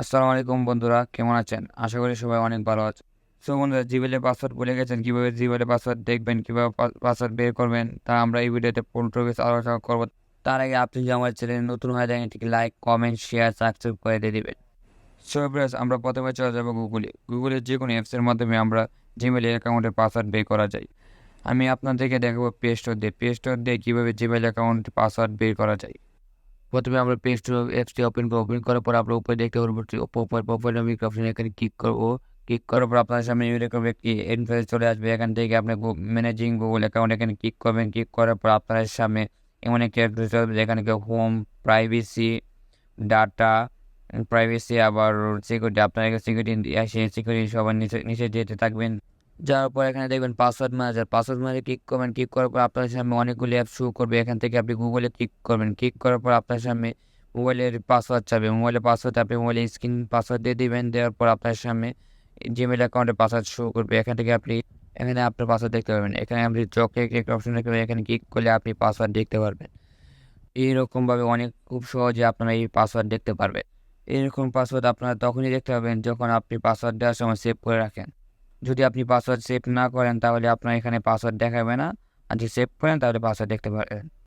আসসালামু আলাইকুম বন্ধুরা, কেমন আছেন? আশা করি সবাই অনেক ভালো আছেন। সো বন্ধুরা, জিমেইলের পাসওয়ার্ড ভুলে গেছেন, কিভাবে জিমেইলের পাসওয়ার্ড দেখবেন, কিভাবে পাসওয়ার্ড বের করবেন, তা আমরা এই ভিডিওতে ফুল টপিকস আলোচনা করব। তার আগে আপনি যদি আমার চ্যানেলে নতুন হয়ে থাকেন, ঠিক লাইক, কমেন্ট, শেয়ার, সাবস্ক্রাইব করে দিয়ে দিবেন। সো ভিউয়ার্স, আমরা প্রথমে চলে যাব গুগলে। গুগলের যেকোনো অ্যাপসের মাধ্যমে আমরা জিমেইল অ্যাকাউন্টের পাসওয়ার্ড বের করা যায়। আমি আপনাদেরকে দেখাবো প্লে স্টোর দিয়ে কিভাবে জিমেইল অ্যাকাউন্টের পাসওয়ার্ড বের করা যায়। প্রথমে আমরা প্লে স্টোর অ্যাপসটি ওপেন করব। ওপেন করার পর আমরা উপরে দেখতে পারবো যে প্রোফাইল নামক অপশন, এখানে ক্লিক করব। ক্লিক করার পর আপনার সামনে এরকম একটি ইন্টারফেস চলে আসবে। এখান থেকে আপনি ম্যানেজিং গুগল অ্যাকাউন্ট এখানে ক্লিক করবেন। ক্লিক করার পর আপনার সামনে এমন একটি অ্যাড্রেস চলে আসবে, যেখানে হোম, প্রাইভেসি, ডাটা, আবার সিকিউরিটি। আপনার সিকিউরিটি সিকিউরিটি সবার নিচে নিচে যেতে থাকবেন। যাওয়ার পর এখানে দেখবেন পাসওয়ার্ড ম্যানেজার। পাসওয়ার্ড ম্যানেজারে ক্লিক করবেন। ক্লিক করার পর আপনার সামনে অনেকগুলি অ্যাপ শো করবে। এখান থেকে আপনি গুগলে ক্লিক করবেন। ক্লিক করার পর আপনার সামনে মোবাইলের পাসওয়ার্ড চাবে। মোবাইলের পাসওয়ার্ড আপনি মোবাইলের স্ক্রিন পাসওয়ার্ড দিয়ে দিবেন। দেওয়ার পর আপনার সামনে জিমেইল অ্যাকাউন্টের পাসওয়ার্ড শো করবে। এখান থেকে আপনি এখানে আপনার পাসওয়ার্ড দেখতে পারবেন। এখানে আপনি চোখে একটা অপশন দেখতে পাবেন। এখানে ক্লিক করলে আপনি পাসওয়ার্ড দেখতে পারবেন। এইরকমভাবে খুব সহজে আপনারা এই পাসওয়ার্ড দেখতে পারবেন। এরকম পাসওয়ার্ড আপনারা তখনই দেখতে পাবেন যখন আপনি পাসওয়ার্ড দেওয়ার সময় সেভ করে রাখেন। যদি আপনি পাসওয়ার্ড সেভ না করেন, তাহলে আপনার এখানে পাসওয়ার্ড দেখাবে না। আর যদি সেভ করেন, তাহলে পাসওয়ার্ড দেখতে পারবেন।